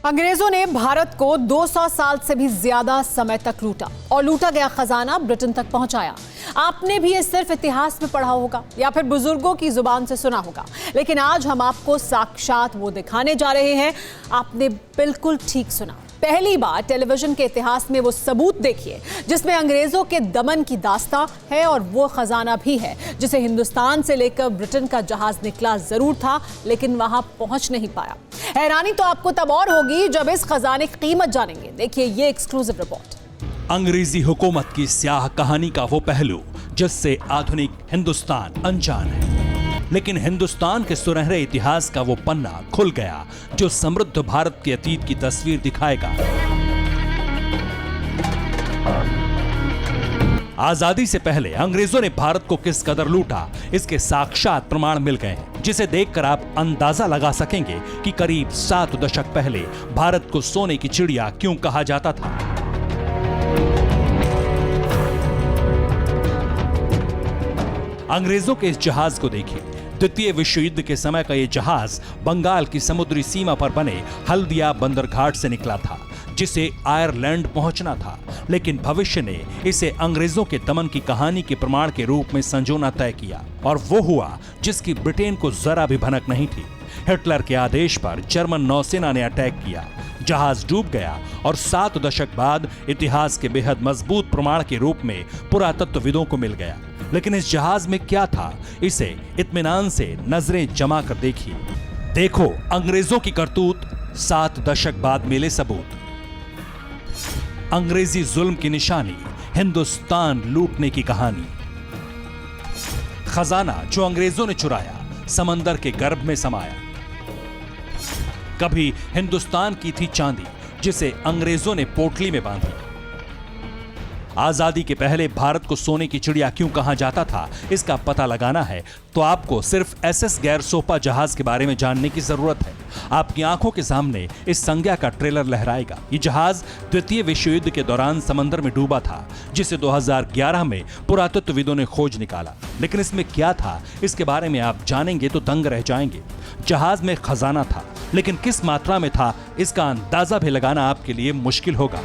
अंग्रेजों ने भारत को 200 साल से भी ज्यादा समय तक लूटा और लूटा गया खजाना ब्रिटेन तक पहुंचाया। आपने भी ये सिर्फ इतिहास में पढ़ा होगा या फिर बुजुर्गों की जुबान से सुना होगा, लेकिन आज हम आपको साक्षात वो दिखाने जा रहे हैं। आपने बिल्कुल ठीक सुना, पहली बार टेलीविजन के इतिहास में वो सबूत देखिए जिसमें अंग्रेजों के दमन की दास्तां है और वो खजाना भी है जिसे हिंदुस्तान से लेकर ब्रिटेन का जहाज निकला जरूर था, लेकिन वहां पहुंच नहीं पाया। हैरानी तो आपको तब और होगी जब इस खजाने की कीमत जानेंगे। देखिए ये एक्सक्लूसिव रिपोर्ट। अंग्रेजी हुकूमत की स्याह कहानी का वो पहलू जिससे आधुनिक हिंदुस्तान अनजान है, लेकिन हिंदुस्तान के सुनहरे इतिहास का वो पन्ना खुल गया जो समृद्ध भारत के अतीत की तस्वीर दिखाएगा। आजादी से पहले अंग्रेजों ने भारत को किस कदर लूटा, इसके साक्षात प्रमाण मिल गए हैं, जिसे देखकर आप अंदाजा लगा सकेंगे कि करीब 7 दशक पहले भारत को सोने की चिड़िया क्यों कहा जाता था। अंग्रेजों के इस जहाज को देखिए। द्वितीय विश्व युद्ध के समय का यह जहाज बंगाल की समुद्री सीमा पर बने हल्दिया बंदरघाट से निकला था, जिसे आयरलैंड पहुंचना था, लेकिन भविष्य ने इसे अंग्रेजों के दमन की कहानी के प्रमाण के रूप में संजोना तय किया, और वो हुआ जिसकी ब्रिटेन को जरा भी भनक नहीं थी। हिटलर के आदेश पर जर्मन नौसेना ने अटैक किया, जहाज डूब गया और 7 दशक बाद इतिहास के बेहद मजबूत प्रमाण के रूप में पुरातत्वविदों को मिल गया। लेकिन इस जहाज में क्या था, इसे इत्मीनान से नजरें जमा कर देखिए। देखो अंग्रेजों की करतूत, 7 दशक बाद मिले सबूत। अंग्रेजी जुल्म की निशानी, हिंदुस्तान लूटने की कहानी। खजाना जो अंग्रेजों ने चुराया, समंदर के गर्भ में समाया। कभी हिंदुस्तान की थी चांदी जिसे अंग्रेजों ने पोटली में बांधी। आजादी के पहले भारत को सोने की चिड़िया क्यों कहा जाता था, इसका पता लगाना है तो आपको सिर्फ एसएस गैरसोपा जहाज के बारे में जानने की जरूरत है। आपकी आंखों के सामने इस संज्ञा का ट्रेलर लहराएगा। ये जहाज द्वितीय विश्व युद्ध के दौरान समंदर में डूबा था, जिसे 2011 में पुरातत्वविदों ने खोज निकाला। लेकिन इसमें क्या था, इसके बारे में आप जानेंगे तो दंग रह जाएंगे। जहाज में खजाना था, लेकिन किस मात्रा में था, इसका अंदाजा भी लगाना आपके लिए मुश्किल होगा।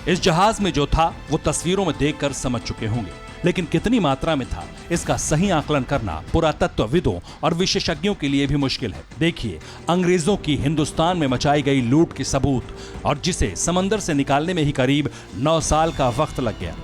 इस जहाज में जो था वो तस्वीरों में देखकर समझ चुके होंगे, लेकिन कितनी मात्रा में था, इसका सही आकलन करना पुरातत्वविदों और विशेषज्ञों के लिए भी मुश्किल है। देखिए अंग्रेजों की हिंदुस्तान में मचाई गई लूट के सबूत, और जिसे समंदर से निकालने में ही करीब 9 साल का वक्त लग गया।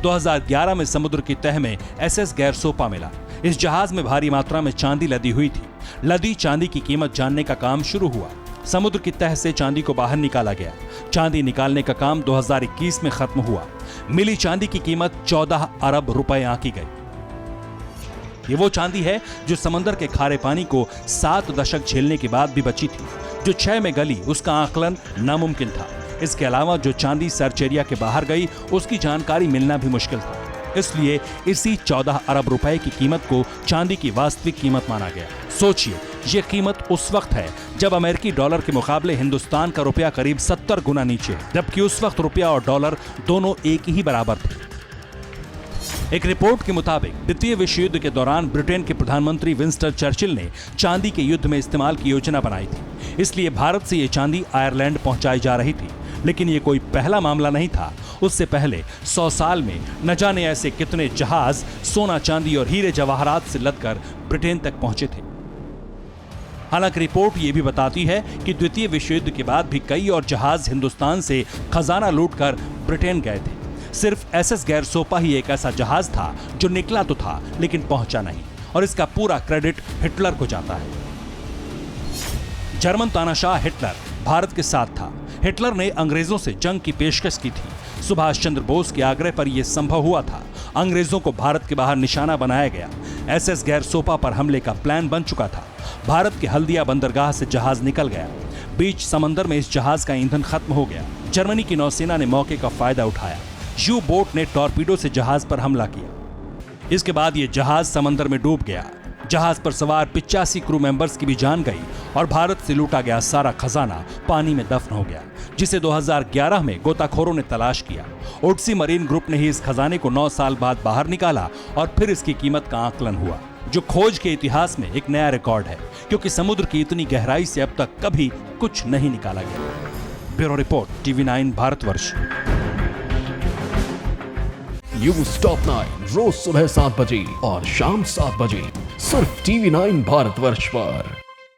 2011 में समुद्र की तह में एसएस गैरसोपा मिला। इस जहाज में भारी मात्रा में चांदी लदी हुई थी। लदी चांदी की कीमत जानने का काम शुरू हुआ। समुद्र की तह से चांदी को बाहर निकाला गया। चांदी निकालने का काम 2021 में खत्म हुआ। मिली चांदी की कीमत 14 अरब रुपए आंकी गई। ये वो चांदी है जो समंदर के खारे पानी को 7 दशक झेलने के बाद भी बची थी। जो 6 में गली, उसका आकलन नामुमकिन था। इसके अलावा जो चांदी सर्च एरिया के बाहर गई, उसकी जानकारी मिलना भी मुश्किल था। इसलिए इसी 14 अरब रुपए की कीमत को चांदी की वास्तविक कीमत माना गया। सोचिए, ये कीमत उस वक्त है जब अमेरिकी डॉलर के मुकाबले हिंदुस्तान का रुपया करीब 70 गुना नीचे है, जबकि उस वक्त रुपया और डॉलर दोनों एक ही बराबर थे। एक रिपोर्ट के मुताबिक द्वितीय विश्व युद्ध के दौरान ब्रिटेन के प्रधानमंत्री विंस्टन चर्चिल ने चांदी के युद्ध में इस्तेमाल की योजना बनाई थी। इसलिए भारत से ये चांदी आयरलैंड पहुंचाई जा रही थी। लेकिन ये कोई पहला मामला नहीं था। उससे पहले 100 साल में न जाने ऐसे कितने जहाज सोना, चांदी और हीरे जवाहरात से लदकर ब्रिटेन तक पहुंचे थे। हालांकि रिपोर्ट ये भी बताती है कि द्वितीय विश्व युद्ध के बाद भी कई और जहाज हिंदुस्तान से खजाना लूटकर ब्रिटेन गए थे। सिर्फ एसएस गैरसोपा ही एक ऐसा जहाज था जो निकला तो था लेकिन पहुंचा नहीं, और इसका पूरा क्रेडिट हिटलर को जाता है। जर्मन तानाशाह हिटलर भारत के साथ था। हिटलर ने अंग्रेजों से जंग की पेशकश की थी। सुभाष चंद्र बोस के आग्रह पर यह संभव हुआ था। अंग्रेजों को भारत के बाहर निशाना बनाया गया। एसएस गैरसोपा पर हमले का प्लान बन चुका था। भारत के हल्दिया बंदरगाह से जहाज निकल गया। बीच समंदर में इस जहाज का ईंधन खत्म हो गया। जर्मनी की नौसेना ने मौके का फायदा उठाया। यू बोट ने टॉर्पीडो से जहाज पर हमला किया। इसके बाद यह जहाज समंदर में डूब गया। जहाज पर सवार 85 क्रू मेंबर्स की भी जान गई और भारत से लूटा गया सारा खजाना पानी में दफन हो गया, जिसे 2011 में गोताखोरों ने तलाश किया। ओडिसी मरीन ग्रुप ने ही इस खजाने को 9 साल बाद बाहर निकाला और फिर इसकी कीमत का आकलन हुआ, जो खोज के इतिहास में एक नया रिकॉर्ड है, क्योंकि समुद्र की इतनी गहराई से अब तक कभी कुछ नहीं निकाला गया। Bureau report, TV9 Bharatvarsh. News top 9 रोज सुबह 7 बजे और शाम 7 बजे सिर्फ TV9 भारतवर्ष पर।